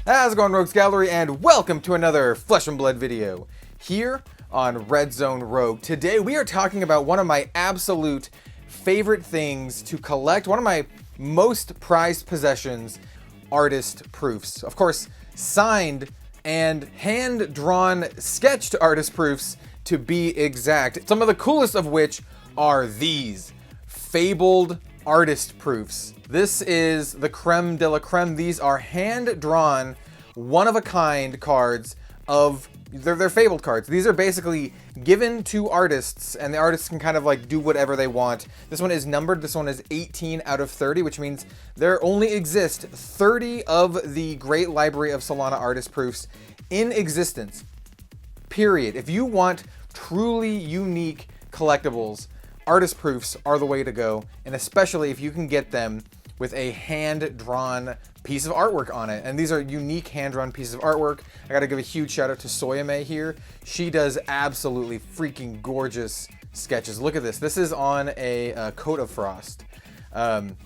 How's it going, Rogues Gallery, and welcome to another Flesh and Blood video here on Red Zone Rogue. Today we are talking about one of my absolute favorite things to collect, one of my most prized possessions, artist proofs. Of course, signed and hand-drawn sketched artist proofs to be exact. Some of the coolest of which are these fabled artist proofs. This is the creme de la creme. These are hand-drawn, one-of-a-kind cards of, they're fabled cards. These are basically given to artists, and the artists can kind of like do whatever they want. This one is numbered. This one is 18 out of 30, which means there only exist 30 of the great library of Solana artist proofs in existence, period. If you want truly unique collectibles, artist proofs are the way to go, and especially if you can get them with a hand-drawn piece of artwork on it. And these are unique hand-drawn pieces of artwork. I gotta give a huge shout out to Soyame here. She does absolutely freaking gorgeous sketches. Look at this. This is on a coat of frost. And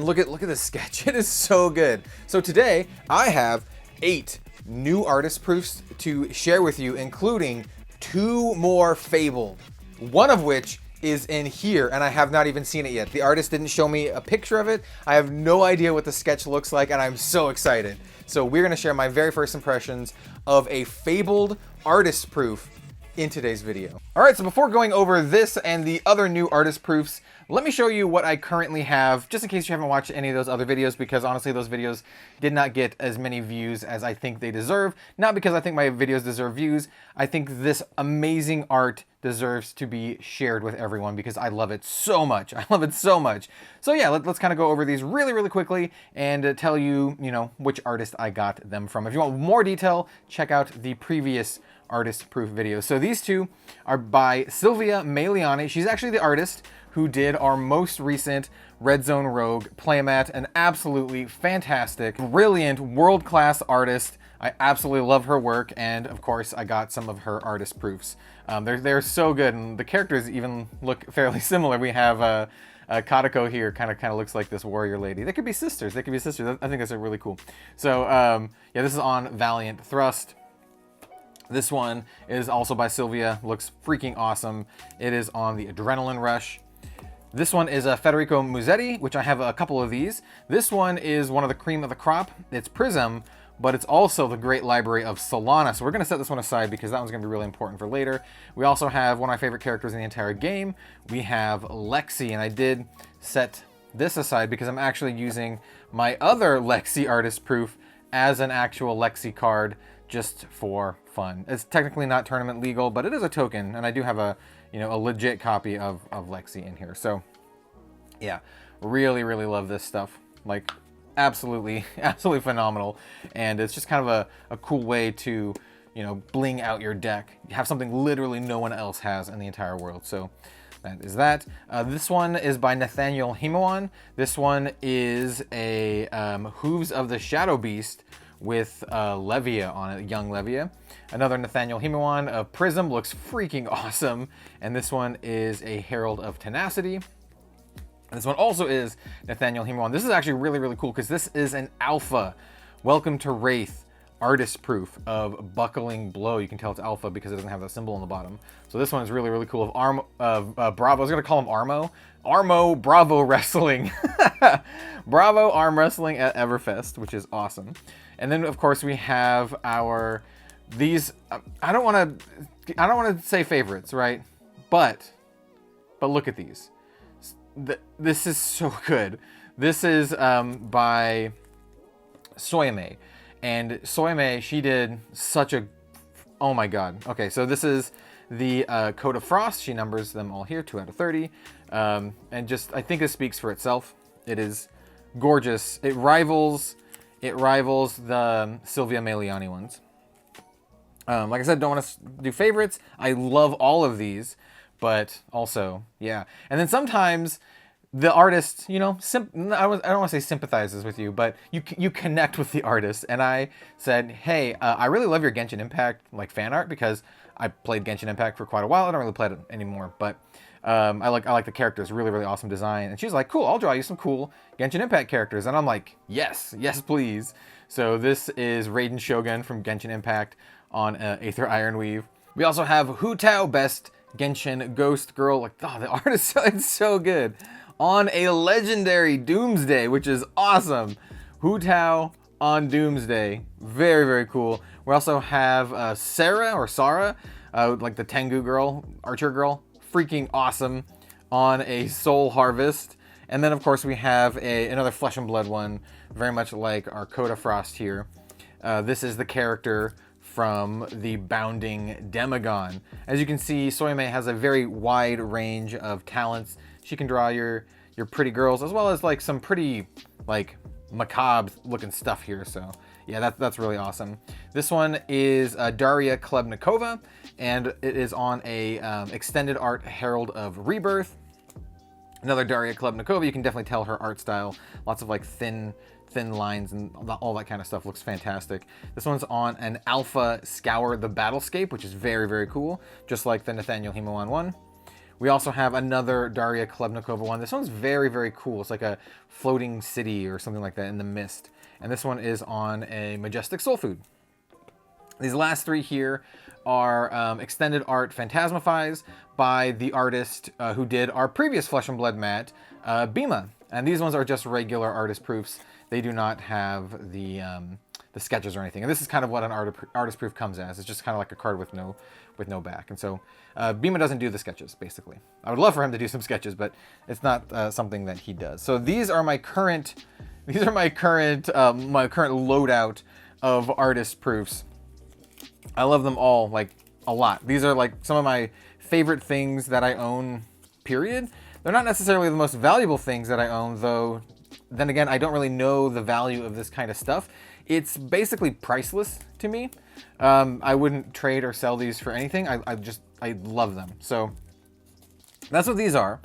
look at this sketch. It is so good. So today I have 8 new artist proofs to share with you, including 2 more fabled, one of which is in here, and I have not even seen it yet. The artist didn't show me a picture of it. I have no idea what the sketch looks like, and I'm so excited. So we're gonna share my very first impressions of a fabled artist proof in today's video. All right, so before going over this and the other new artist proofs, let me show you what I currently have, just in case you haven't watched any of those other videos, because honestly, those videos did not get as many views as I think they deserve. Not because I think my videos deserve views. I think this amazing art deserves to be shared with everyone because I love it so much. I love it so much. So yeah, let's kind of go over these really quickly and tell you, which artist I got them from. If you want more detail, check out the previous artist proof videos. So these two are by Silvia Meliani. She's actually the artist who did our most recent Red Zone Rogue playmat. An absolutely fantastic, brilliant, world-class artist. I absolutely love her work, and of course I got some of her artist proofs. They're so good, and the characters even look fairly similar. We have Katako here, kind of looks like this warrior lady. They could be sisters. They could be sisters. I think that's really cool. So yeah, this is on Valiant Thrust. This one is also by Silvia. Looks freaking awesome. It is on the Adrenaline Rush. This one is Federico Musetti, which I have a couple of these. This one is one of the cream of the crop. It's Prism, but it's also the great library of Solana. So we're going to set this one aside because that one's going to be really important for later. We also have one of my favorite characters in the entire game. We have Lexi, and I did set this aside because I'm actually using my other Lexi artist proof as an actual Lexi card just for fun. It's technically not tournament legal, but it is a token, and I do have a legit copy of Lexi in here. So yeah, really love this stuff. Like absolutely phenomenal. And it's just kind of a cool way to, bling out your deck. You have something literally no one else has in the entire world. So that is that. This one is by Nathaniel Himawan. This one is a Hooves of the Shadow Beast with Levia on it, young Levia. Another Nathaniel Himawan of Prism, looks freaking awesome. And this one is a Herald of Tenacity. And this one also is Nathaniel Himawan. This is actually really cool because this is an alpha Welcome to Wraith artist proof of Buckling Blow. You can tell it's alpha because it doesn't have that symbol on the bottom. So this one is really cool. Of Bravo, I was gonna call him Armo Bravo Wrestling. Bravo Arm Wrestling at Everfest, which is awesome. And then of course we have these. I don't want to say favorites, right? But look at these. This is so good. This is by Soyame. And Soyame, she did such a, oh my god. Okay, so this is the Coat of Frost. She numbers them all here, 2 out of 30. And just, I think this speaks for itself. It is gorgeous. It rivals the Silvia Meliani ones. Like I said, don't want to do favorites. I love all of these, but also, yeah. And then sometimes the artist, I don't want to say sympathizes with you, but you connect with the artist. And I said, hey, I really love your Genshin Impact fan art because I played Genshin Impact for quite a while. I don't really play it anymore, but I like the characters, really, really awesome design. And she's like, cool, I'll draw you some cool Genshin Impact characters. And I'm like, yes, please. So this is Raiden Shogun from Genshin Impact on Aether Ironweave. We also have Hu Tao, best Genshin Ghost Girl. Like, oh, the art is it's so good. On a legendary Doomsday, which is awesome. Hu Tao on Doomsday. Very, very cool. We also have Sarah, like the Tengu girl, archer girl. Freaking awesome on a Soul Harvest. And then, of course, we have another Flesh and Blood one, very much like our Coda Frost here. This is the character from the Bounding Demagon. As you can see, Soyame has a very wide range of talents. She can draw your pretty girls, as well as like some pretty like macabre looking stuff here. So yeah, that's really awesome. This one is Daria Klebnikova, and it is on a extended art Herald of Rebirth. Another Daria Klebnikova. You can definitely tell her art style. Lots of like thin lines and all that kind of stuff. Looks fantastic. This one's on an Alpha Scour the Battlescape, which is very, very cool, just like the Nathaniel Himawon one. We also have another Daria Klebnikova one. This one's very, very cool. It's like a floating city or something like that in the mist. And this one is on a Majestic Soul Food. These last three here are extended art Phantasmaphies by the artist who did our previous Flesh and Blood mat, Bima. And these ones are just regular artist proofs. They do not have the sketches or anything. And this is kind of what an artist proof comes as. It's just kind of like a card with no back. And so Bima doesn't do the sketches, basically. I would love for him to do some sketches, but it's not something that he does. So these are my current loadout of artist proofs. I love them all like a lot. These are like some of my favorite things that I own, period. They're not necessarily the most valuable things that I own, though. Then again, I don't really know the value of this kind of stuff. It's basically priceless to me. I wouldn't trade or sell these for anything. I love them. So that's what these are.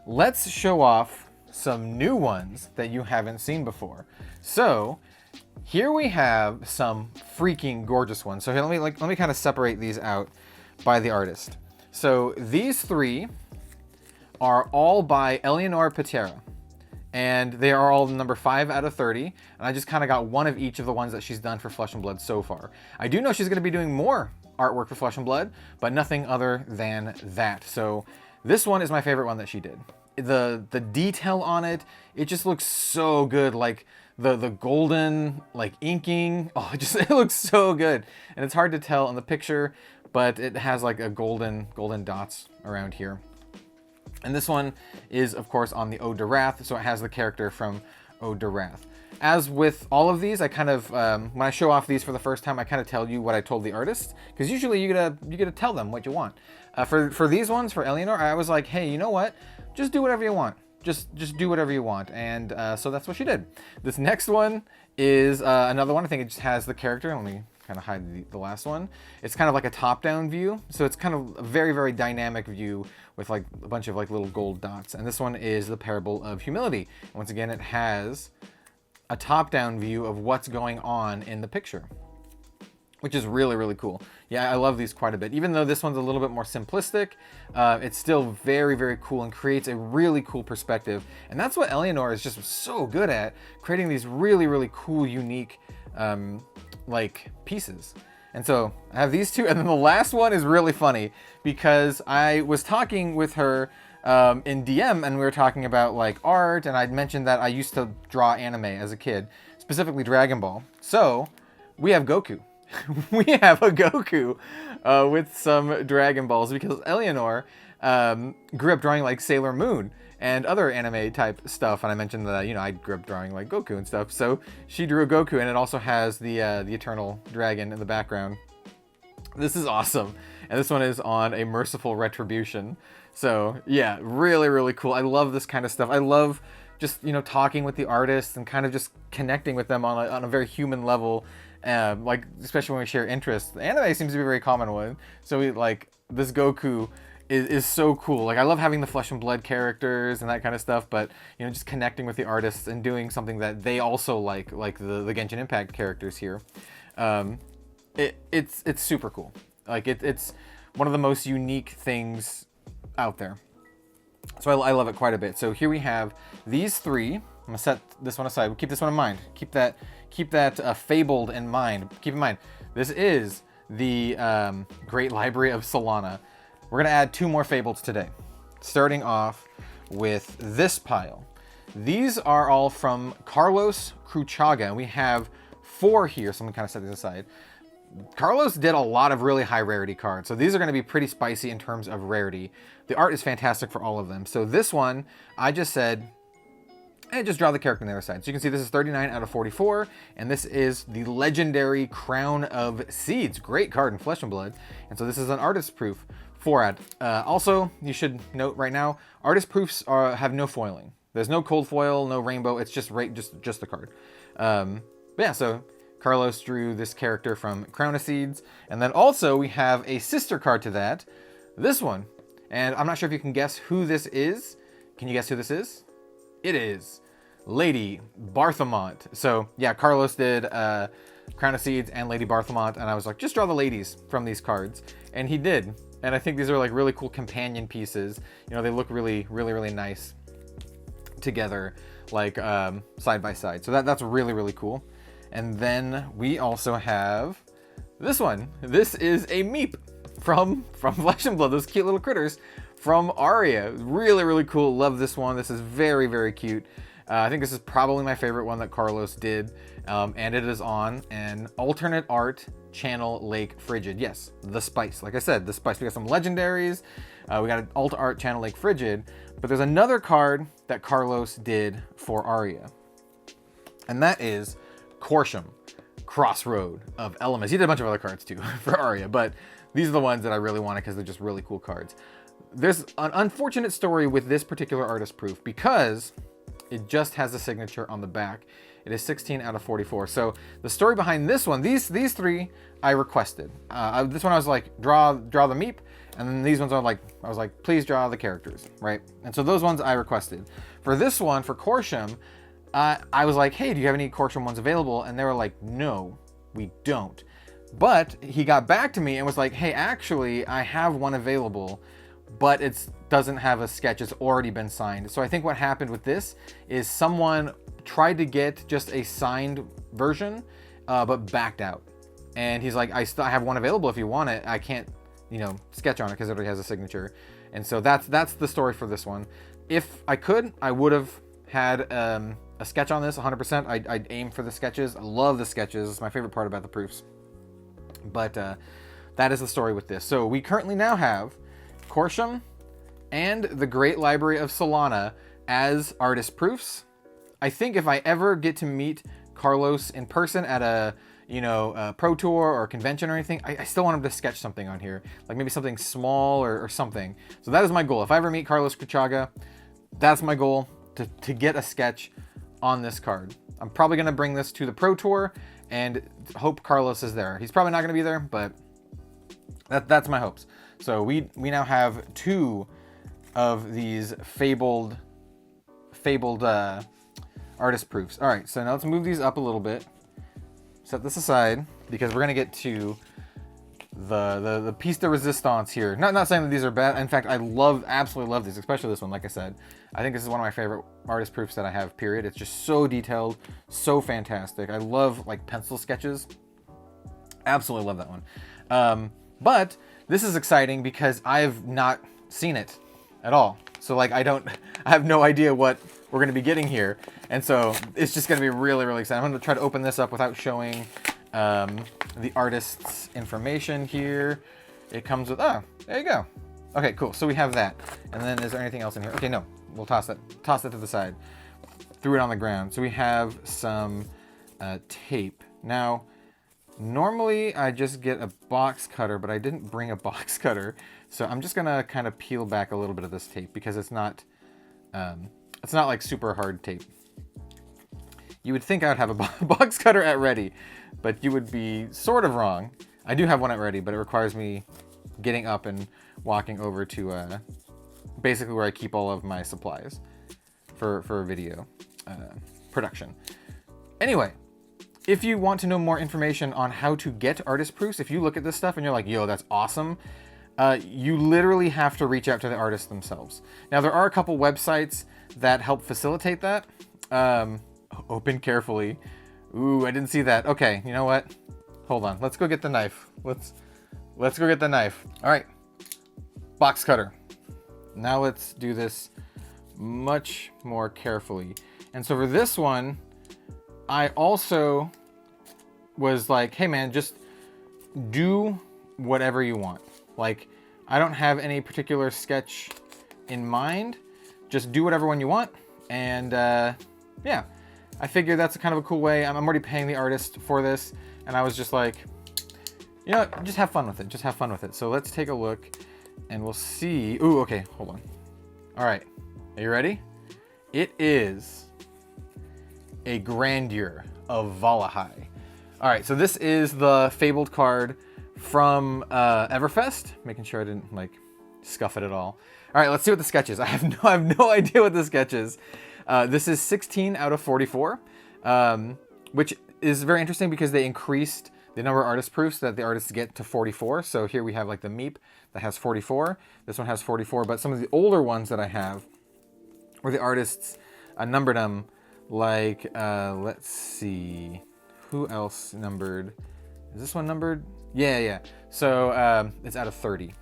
Let's show off some new ones that you haven't seen before. So here we have some freaking gorgeous ones. So here, let me kind of separate these out by the artist. So these three are all by Eleonore Patera. And they are all number 5 out of 30. And I just kind of got one of each of the ones that she's done for Flesh and Blood so far. I do know she's going to be doing more artwork for Flesh and Blood, but nothing other than that. So this one is my favorite one that she did. The detail on it, it just looks so good. Like the golden like inking, oh, it looks so good. And it's hard to tell in the picture, but it has like a golden dots around here. And this one is, of course, on the Ode to Wrath, so it has the character from Ode to Wrath. As with all of these, I kind of, when I show off these for the first time, I kind of tell you what I told the artist, because usually you gotta tell them what you want. For these ones, for Eleonore, I was like, hey, you know what? Just do whatever you want. Just do whatever you want. And so that's what she did. This next one is another one. I think it just has the character. Let me kind of hide the last one. It's kind of like a top-down view, so it's kind of a very, very dynamic view with like a bunch of like little gold dots. And this one is the Parable of Humility. And once again, it has a top-down view of what's going on in the picture, which is really, really cool. Yeah, I love these quite a bit. Even though this one's a little bit more simplistic, it's still very, very cool and creates a really cool perspective. And that's what Eleonore is just so good at, creating these really, really cool, unique like pieces. And so I have these two, and then the last one is really funny because I was talking with her in DM, and we were talking about like art, and I'd mentioned that I used to draw anime as a kid, specifically Dragon Ball. So we have Goku. We have a Goku with some Dragon Balls, because Eleonore grew up drawing like Sailor Moon and other anime type stuff, and I mentioned that, you know, I grew up drawing like Goku and stuff, so she drew a Goku, and it also has the Eternal Dragon in the background. This is awesome, and this one is on a Merciful Retribution. So yeah, really, really cool. I love this kind of stuff. I love just, you know, talking with the artists and kind of just connecting with them on a very human level, like especially when we share interests. Anime seems to be a very common one, so we like this Goku is so cool. Like, I love having the Flesh and Blood characters and that kind of stuff, but, you know, just connecting with the artists and doing something that they also like the Genshin Impact characters here. It's super cool. Like, it's one of the most unique things out there. So I love it quite a bit. So here we have these three. I'm gonna set this one aside. We'll keep this one in mind. Keep that fabled in mind. Keep in mind, this is the Great Library of Solana. We're gonna add 2 more fableds today, starting off with this pile. These are all from Carlos Cruchaga, and we have 4 here, so I'm gonna kind of set these aside. Carlos did a lot of really high rarity cards, so these are gonna be pretty spicy in terms of rarity. The art is fantastic for all of them. So this one, I just said, hey, just draw the character on the other side. So you can see this is 39 out of 44, and this is the legendary Crown of Seeds. Great card in Flesh and Blood. And so this is an artist proof 4 ad. Also, you should note right now, artist proofs have no foiling. There's no cold foil, no rainbow. It's just the card. But yeah, so Carlos drew this character from Crown of Seeds. And then also we have a sister card to that, this one. And I'm not sure if you can guess who this is. Can you guess who this is? It is Lady Barthelmont. So yeah, Carlos did Crown of Seeds and Lady Barthelmont, and I was like, just draw the ladies from these cards. And he did. And I think these are like really cool companion pieces. You know, they look really, really, really nice together, like side by side. So that's really, really cool. And then we also have this one. This is a Meep from Flesh and Blood, those cute little critters from Aria. Really, really cool. Love this one. This is very, very cute. I think this is probably my favorite one that Carlos did. And it is on an alternate art channel Lake Frigid. Yes, the spice. Like I said, the spice. We got some legendaries. We got an alt art channel Lake Frigid. But there's another card that Carlos did for Aria. And that is Corsham, Crossroad of Elements. He did a bunch of other cards too for Aria, but these are the ones that I really wanted because they're just really cool cards. There's an unfortunate story with this particular artist proof because it just has a signature on the back. It is 16 out of 44. So the story behind this one, these 3 I requested. This one I was like, draw the Meep. And then these ones I was like, please draw the characters, right? And so those ones I requested. For this one, for Corsham, I was like, hey, do you have any Corsham ones available? And they were like, no, we don't. But he got back to me and was like, hey, actually, I have one available, but it doesn't have a sketch. It's already been signed. So I think what happened with this is someone tried to get just a signed version, but backed out. And he's like, I have one available if you want it. I can't, sketch on it because it already has a signature. And so that's the story for this one. If I could, I would have had a sketch on this 100%. I'd aim for the sketches. I love the sketches. It's my favorite part about the proofs. But that is the story with this. So we currently now have Corsham and the Great Library of Solana as artist proofs. I think if I ever get to meet Carlos in person at a pro tour or convention or anything, I still want him to sketch something on here, like maybe something small or something. So that is my goal. If I ever meet Carlos Cruchaga, that's my goal, to get a sketch on this card. I'm probably going to bring this to the pro tour and hope Carlos is there. He's probably not going to be there, but that's my hopes. So we now have 2 of these fabled artist proofs. All right, so now let's move these up a little bit. Set this aside because we're gonna get to the piece de resistance here. Not saying that these are bad. In fact, I absolutely love these, especially this one. Like I said, I think this is one of my favorite artist proofs that I have, period. It's just so detailed, so fantastic. I love like pencil sketches. Absolutely love that one. But this is exciting because I've not seen it at all. So like I have no idea what we're going to be getting here. And so it's just going to be really, really exciting. I'm going to try to open this up without showing the artist's information here. It comes with, there you go. Okay, cool. So we have that. And then is there anything else in here? Okay, no, we'll toss it to the side. Threw it on the ground. So we have some tape. Now, normally I just get a box cutter, but I didn't bring a box cutter. So I'm just gonna kind of peel back a little bit of this tape because it's not like super hard tape. You would think I would have a box cutter at ready, but you would be sort of wrong. I do have one at ready, but it requires me getting up and walking over to basically where I keep all of my supplies for video production. Anyway, if you want to know more information on how to get artist proofs, if you look at this stuff and you're like, yo, that's awesome, you literally have to reach out to the artists themselves. Now, there are a couple websites that help facilitate that. Open carefully. Ooh, I didn't see that. Okay, you know what? Hold on. Let's go get the knife. Let's go get the knife. All right. Box cutter. Now let's do this much more carefully. And so for this one, I also was like, hey man, just do whatever you want. Like, I don't have any particular sketch in mind. Just do whatever one you want. And yeah, I figured that's kind of a cool way. I'm already paying the artist for this. And I was just like, you know, just have fun with it. Just have fun with it. So let's take a look and we'll see. Ooh, okay, hold on. All right, are you ready? It is a Grandeur of Valahai. All right, so this is the Fabled card from Everfest. Making sure I didn't like scuff it at all. All right, let's see what the sketch is. I have no idea what the sketch is. This is 16 out of 44, which is very interesting because they increased the number of artist proofs that the artists get to 44. So here we have like the Meep that has 44. This one has 44, but some of the older ones that I have where the artists numbered them like, let's see, who else numbered? Is this one numbered? Yeah. So it's out of 30.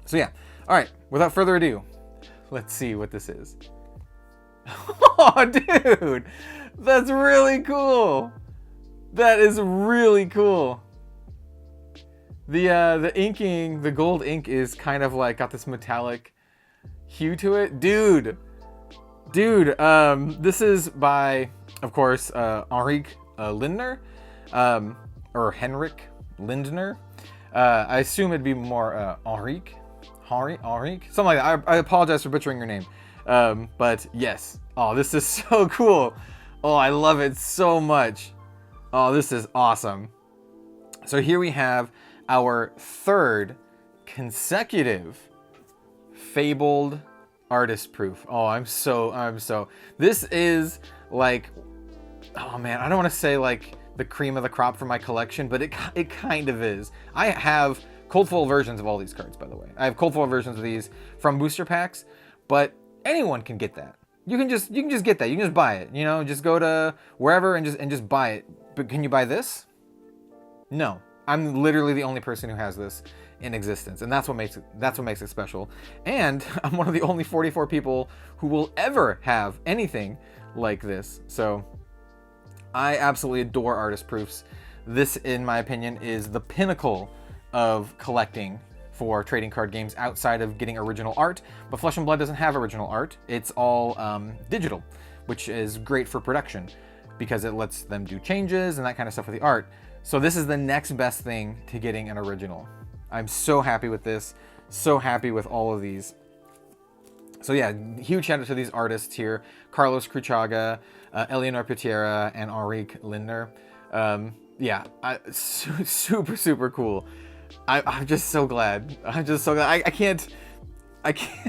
So yeah, all right, without further ado, let's see what this is. Oh, dude, that's really cool. That is really cool. The inking, the gold ink is kind of like got this metallic hue to it. Dude, this is by, of course, Henrik Lindner, or Henrik Lindner. I assume it'd be more Henrik, something like that. I apologize for butchering your name. But yes. Oh, this is so cool. Oh, I love it so much. Oh, this is awesome. So here we have our third consecutive Fabled artist proof. Oh, I'm so, this is like, oh man, I don't want to say like the cream of the crop for my collection, but it kind of is. I have cold foil versions of all these cards, by the way. I have cold foil versions of these from booster packs, but anyone can get that. You can just get that. You can just buy it. You know, just go to wherever and just buy it. But can you buy this? No. I'm literally the only person who has this in existence, and that's what makes it special. And I'm one of the only 44 people who will ever have anything like this. So I absolutely adore artist proofs. This, in my opinion, is the pinnacle of collecting for trading card games outside of getting original art. But Flesh and Blood doesn't have original art. It's all digital, which is great for production because it lets them do changes and that kind of stuff with the art. So this is the next best thing to getting an original. I'm so happy with this, so happy with all of these. So yeah, huge shout out to these artists here: Carlos Cruchaga, Eleanor Putiera, and Henrik Lindner. Yeah, super cool. I'm just so glad. I can't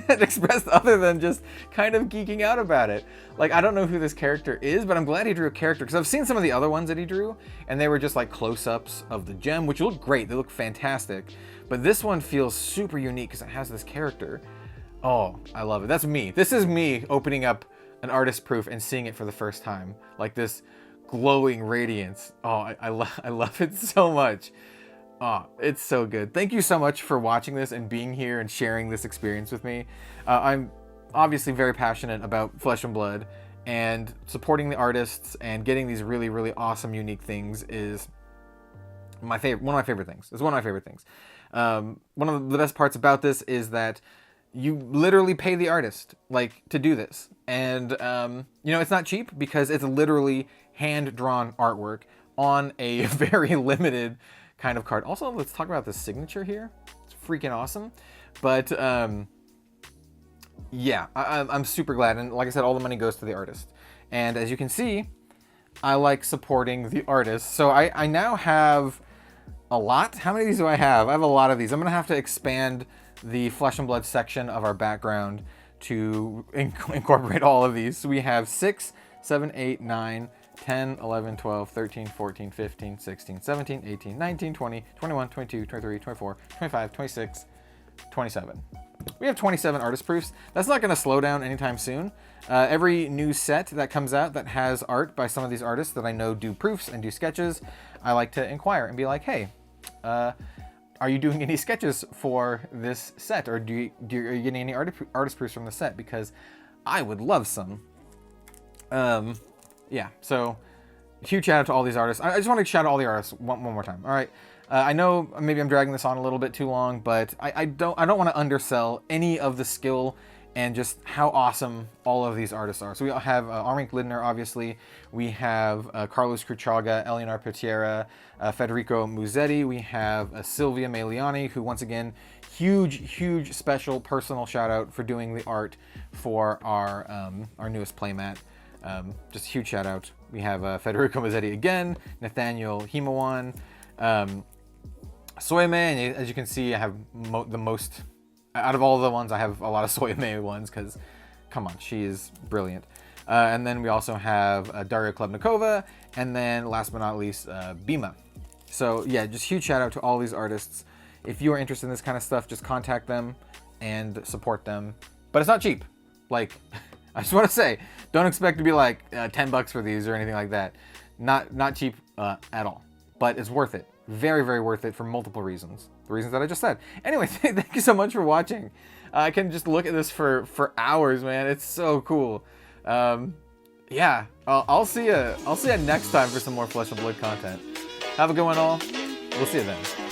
express other than just kind of geeking out about it. Like, I don't know who this character is, but I'm glad he drew a character, because I've seen some of the other ones that he drew, and they were just like close-ups of the gem, which look great. They look fantastic. But this one feels super unique because it has this character. Oh, I love it. That's me. This is me opening up an artist proof and seeing it for the first time. Like this glowing radiance. Oh, I love it so much. Oh, it's so good. Thank you so much for watching this and being here and sharing this experience with me. I'm obviously very passionate about Flesh and Blood, and supporting the artists and getting these really, really awesome, unique things is my favorite. One of my favorite things. It's one of my favorite things. One of the best parts about this is that you literally pay the artist like to do this, and you know, it's not cheap because it's literally hand-drawn artwork on a very limited kind of card. Also, let's talk about the signature here. It's freaking awesome. But yeah, I'm super glad. And like I said, all the money goes to the artist. And as you can see, I like supporting the artist. So I now have a lot. How many of these do I have? I have a lot of these. I'm going to have to expand the Flesh and Blood section of our background to incorporate all of these. So we have 6, 7, 8, 9, 10, 11, 12, 13, 14, 15, 16, 17, 18, 19, 20, 21, 22, 23, 24, 25, 26, 27. We have 27 artist proofs. That's not going to slow down anytime soon. Every new set that comes out that has art by some of these artists that I know do proofs and do sketches, I like to inquire and be like, hey, are you doing any sketches for this set? Or are you getting any artist proofs from the set? Because I would love some. Yeah, so huge shout out to all these artists. I just want to shout out all the artists one more time. All right. I know maybe I'm dragging this on a little bit too long, but I don't want to undersell any of the skill and just how awesome all of these artists are. So we have Armin Glidner, obviously. We have Carlos Cruchaga, Eleonor Petiera, Federico Musetti. We have Silvia Meliani, who once again, huge special personal shout out for doing the art for our newest playmat. Just a huge shout out. We have Federico Musetti again, Nathaniel Himawan, Soyme, and as you can see, I have the most, out of all the ones, I have a lot of Soyme ones, because, come on, she is brilliant. And then we also have Daria Klebnikova, and then last but not least, Bima. So yeah, just huge shout out to all these artists. If you are interested in this kind of stuff, just contact them and support them. But it's not cheap. Like, I just want to say, don't expect to be like 10 bucks for these or anything like that. Not cheap at all, but it's worth it. Very worth it for multiple reasons. The reasons that I just said. Anyway, thank you so much for watching. I can just look at this for hours, man. It's so cool. Yeah, I'll see you next time for some more Flesh and Blood content. Have a good one, all. We'll see you then.